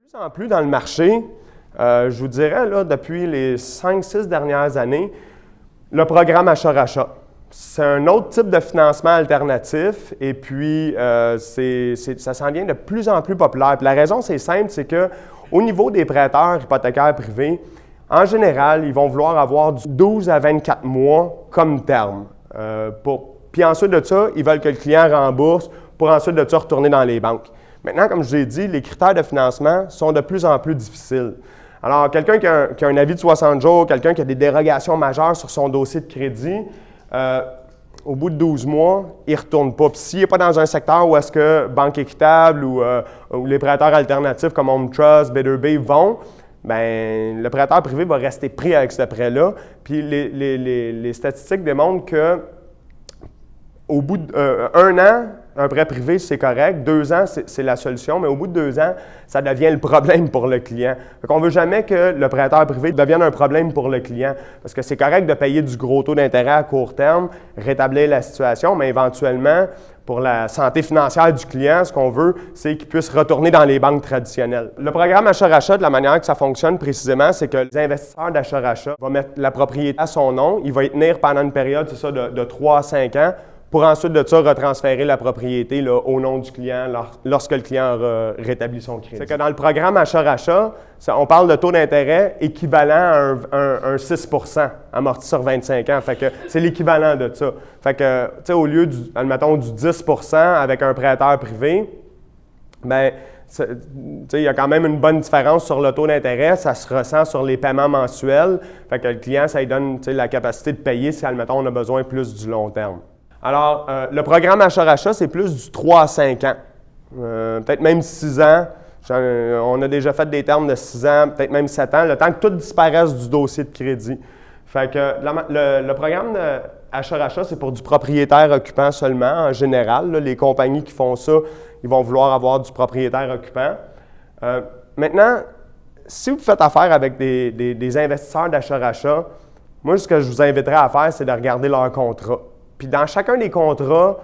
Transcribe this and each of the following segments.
plus en plus dans le marché, je vous dirais, là, depuis les 5-6 dernières années, le programme achat-rachat. C'est un autre type de financement alternatif et puis ça s'en vient de plus en plus populaire. Puis la raison, c'est simple, c'est qu'au niveau des prêteurs hypothécaires privés, en général, ils vont vouloir avoir du 12 à 24 mois comme terme. Puis ensuite de ça, ils veulent que le client rembourse pour ensuite de ça retourner dans les banques. Maintenant, comme je vous ai dit, les critères de financement sont de plus en plus difficiles. Alors, quelqu'un qui a un avis de 60 jours, quelqu'un qui a des dérogations majeures sur son dossier de crédit, au bout de 12 mois, il ne retourne pas. Puis s'il n'est pas dans un secteur où est-ce que Banque Équitable ou les prêteurs alternatifs comme Home Trust, Better Bay vont, bien, le prêteur privé va rester pris avec ce prêt-là. Puis les statistiques démontrent que au bout d'1 an, un prêt privé, c'est correct. 2 ans, c'est la solution. Mais au bout de 2 ans, ça devient le problème pour le client. On ne veut jamais que le prêteur privé devienne un problème pour le client. Parce que c'est correct de payer du gros taux d'intérêt à court terme, rétablir la situation, mais éventuellement, pour la santé financière du client, ce qu'on veut, c'est qu'il puisse retourner dans les banques traditionnelles. Le programme achat-rachat, de la manière que ça fonctionne précisément, c'est que les investisseurs d'achat-rachat vont mettre la propriété à son nom. Il va y tenir pendant une période, c'est ça, de 3 à 5 ans, pour ensuite de ça retransférer la propriété là, au nom du client lorsque le client aura rétabli son crédit. C'est que dans le programme achat-rachat, on parle de taux d'intérêt équivalent à un 6 amorti sur 25 ans. Fait que c'est l'équivalent de ça. Fait que, tu sais, au lieu admettons, du 10 avec un prêteur privé, bien, il y a quand même une bonne différence sur le taux d'intérêt. Ça se ressent sur les paiements mensuels. Fait que le client, ça lui donne la capacité de payer si, admettons, on a besoin plus du long terme. Alors, le programme achat-rachat, c'est plus du 3 à 5 ans, peut-être même 6 ans. On a déjà fait des termes de 6 ans, peut-être même 7 ans, le temps que tout disparaisse du dossier de crédit. Fait que le programme achat-rachat, c'est pour du propriétaire occupant seulement, en général. Là, les compagnies qui font ça, ils vont vouloir avoir du propriétaire occupant. Maintenant, si vous faites affaire avec des investisseurs d'achat-rachat, moi, ce que je vous inviterais à faire, c'est de regarder leur contrat. Puis dans chacun des contrats,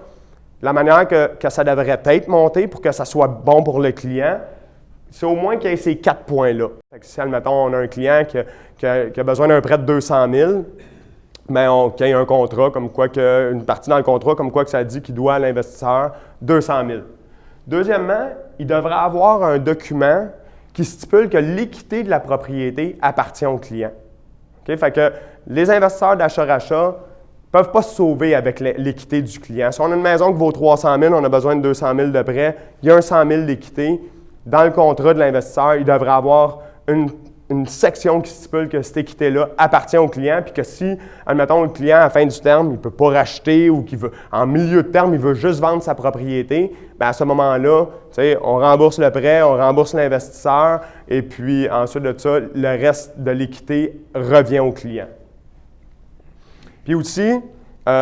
la manière que ça devrait être monté pour que ça soit bon pour le client, c'est au moins qu'il y ait ces 4 points-là. Fait que si, admettons, on a un client qui a besoin d'un prêt de 200 000, bien, qu'il y ait un contrat, comme quoi une partie dans le contrat, comme quoi que ça dit qu'il doit à l'investisseur 200 000. Deuxièmement, il devrait avoir un document qui stipule que l'équité de la propriété appartient au client. Okay? Fait que les investisseurs d'achat-rachat ne peuvent pas se sauver avec l'équité du client. Si on a une maison qui vaut 300 000, on a besoin de 200 000 de prêt, il y a un 100 000 d'équité. Dans le contrat de l'investisseur, il devrait avoir une section qui stipule que cette équité-là appartient au client, puis que si, admettons, le client, à la fin du terme, il ne peut pas racheter ou qu'il veut, en milieu de terme, il veut juste vendre sa propriété, bien à ce moment-là, on rembourse le prêt, on rembourse l'investisseur, et puis ensuite de ça, le reste de l'équité revient au client. Puis aussi,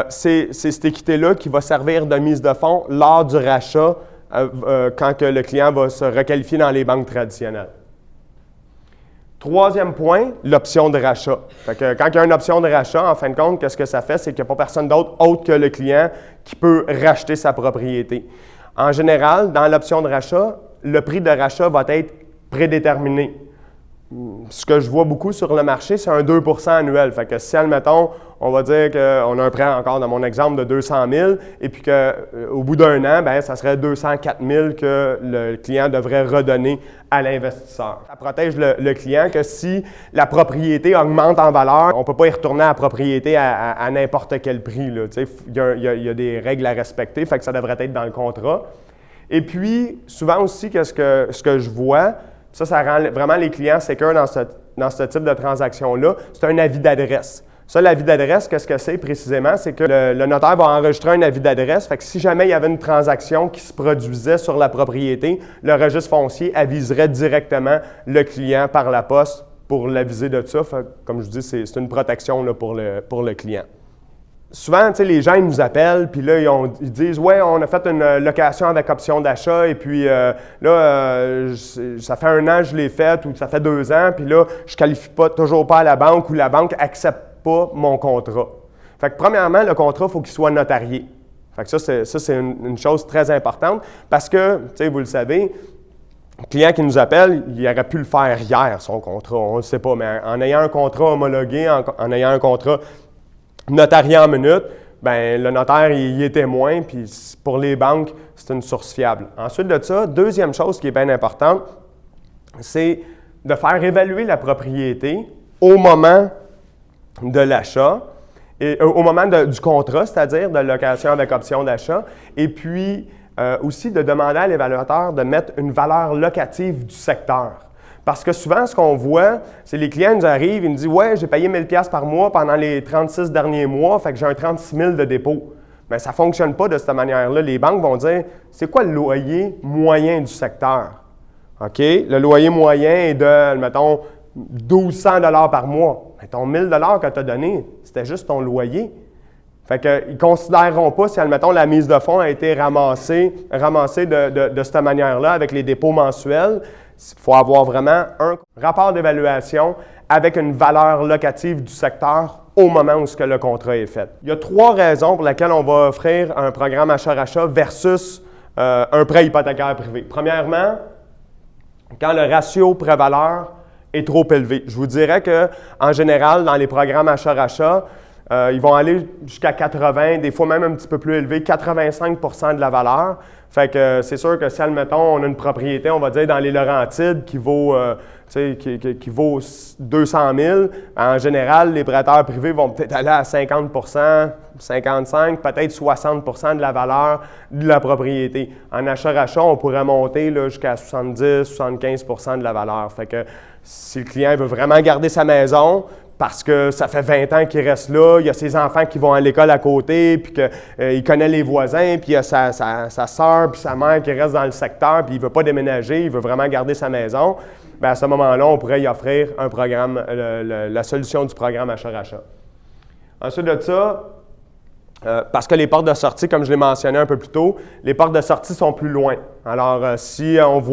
c'est cette équité-là qui va servir de mise de fonds lors du rachat quand que le client va se requalifier dans les banques traditionnelles. Troisième point, l'option de rachat. Fait que quand il y a une option de rachat, en fin de compte, qu'est-ce que ça fait? C'est qu'il n'y a pas personne d'autre autre que le client qui peut racheter sa propriété. En général, dans l'option de rachat, le prix de rachat va être prédéterminé. Ce que je vois beaucoup sur le marché, c'est un 2 % annuel. Fait que si, admettons, on va dire qu'on a un prêt encore dans mon exemple de 200 000 et puis qu'au bout d'1 an, bien, ça serait 204 000 que le client devrait redonner à l'investisseur. Ça protège le client que si la propriété augmente en valeur, on ne peut pas y retourner à la propriété à n'importe quel prix. Il y a des règles à respecter, fait que ça devrait être dans le contrat. Et puis, souvent aussi, ce que je vois, ça rend vraiment les clients sécures dans ce type de transaction-là, c'est un avis d'adresse. Ça, l'avis d'adresse, qu'est-ce que c'est précisément? C'est que le notaire va enregistrer un avis d'adresse. Fait que si jamais il y avait une transaction qui se produisait sur la propriété, le registre foncier aviserait directement le client par la poste pour l'aviser de ça. Fait, comme je vous dis, c'est une protection là, pour le client. Souvent, les gens ils nous appellent, puis là, ils disent « Ouais, on a fait une location avec option d'achat, et puis ça fait 1 an que je l'ai faite, ou ça fait 2 ans, puis là, je ne qualifie toujours pas à la banque, ou la banque n'accepte pas mon contrat. » Fait que premièrement, le contrat, il faut qu'il soit notarié. Fait que ça, c'est une chose très importante, parce que, vous le savez, Le client qui nous appelle, il aurait pu le faire hier, son contrat, on ne le sait pas, mais en ayant un contrat homologué, en ayant un contrat notarié en minute, bien, le notaire, il est témoin, puis pour les banques, c'est une source fiable. Ensuite de ça, deuxième chose qui est bien importante, c'est de faire évaluer la propriété au moment de l'achat, et au moment du contrat, c'est-à-dire de location avec option d'achat, et puis aussi de demander à l'évaluateur de mettre une valeur locative du secteur. Parce que souvent, ce qu'on voit, c'est les clients nous arrivent, ils nous disent « Ouais, j'ai payé 1 000 par mois pendant les 36 derniers mois, fait que j'ai un 36 000 de dépôt. » Bien, ça ne fonctionne pas de cette manière-là. Les banques vont dire « C'est quoi le loyer moyen du secteur? » OK? Le loyer moyen est de, mettons, 1 200 $ par mois. Mais ton 1 000 $ que tu as donné, c'était juste ton loyer. Fait qu'ils ne considéreront pas si, admettons, la mise de fonds a été ramassée de cette manière-là avec les dépôts mensuels. Il faut avoir vraiment un rapport d'évaluation avec une valeur locative du secteur au moment où le contrat est fait. Il y a 3 raisons pour lesquelles on va offrir un programme achat-rachat versus un prêt hypothécaire privé. Premièrement, quand le ratio prêt-valeur est trop élevé. Je vous dirais qu'en général, dans les programmes achat-rachat, ils vont aller jusqu'à 80, des fois même un petit peu plus élevé, 85 % de la valeur. Fait que c'est sûr que si, admettons, on a une propriété, on va dire dans les Laurentides, qui vaut 200 000, en général, les prêteurs privés vont peut-être aller à 50 55 peut-être 60 % de la valeur de la propriété. En achat-rachat, on pourrait monter là, jusqu'à 70 75 % de la valeur. Fait que si le client veut vraiment garder sa maison, parce que ça fait 20 ans qu'il reste là, il y a ses enfants qui vont à l'école à côté, puis qu'il connaît les voisins, puis il y a sa soeur puis sa mère qui reste dans le secteur, puis il ne veut pas déménager, il veut vraiment garder sa maison, bien à ce moment-là, on pourrait y offrir un programme, la solution du programme achat-rachat. Ensuite de ça, parce que les portes de sortie, comme je l'ai mentionné un peu plus tôt, les portes de sortie sont plus loin. Alors, si on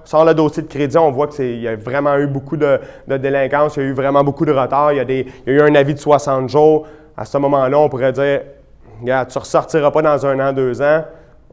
sort le dossier de crédit, on voit qu'il y a vraiment eu beaucoup de délinquance, il y a eu vraiment beaucoup de retard, il y a eu un avis de 60 jours. À ce moment-là, on pourrait dire, regarde, tu ne ressortiras pas dans 1 an, 2 ans,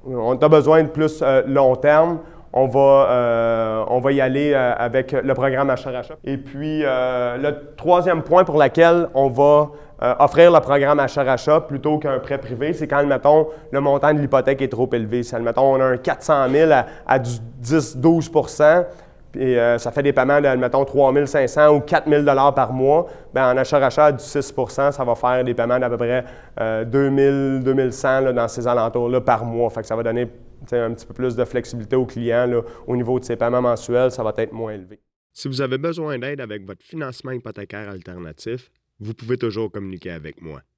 on a besoin de plus long terme. On va y aller avec le programme achat-rachat. Et puis, le troisième point pour lequel on va offrir le programme achat-rachat plutôt qu'un prêt privé, c'est quand, admettons, le montant de l'hypothèque est trop élevé. Si, admettons, on a un 400 000 à du 10-12 %, puis ça fait des paiements de, admettons, 3 500 ou 4 000 $ par mois, bien, en achat-rachat à du 6 %, ça va faire des paiements d'à peu près 2 100 là, dans ces alentours-là par mois. Fait que ça va donner un petit peu plus de flexibilité au client là, au niveau de ses paiements mensuels, ça va être moins élevé. Si vous avez besoin d'aide avec votre financement hypothécaire alternatif, vous pouvez toujours communiquer avec moi.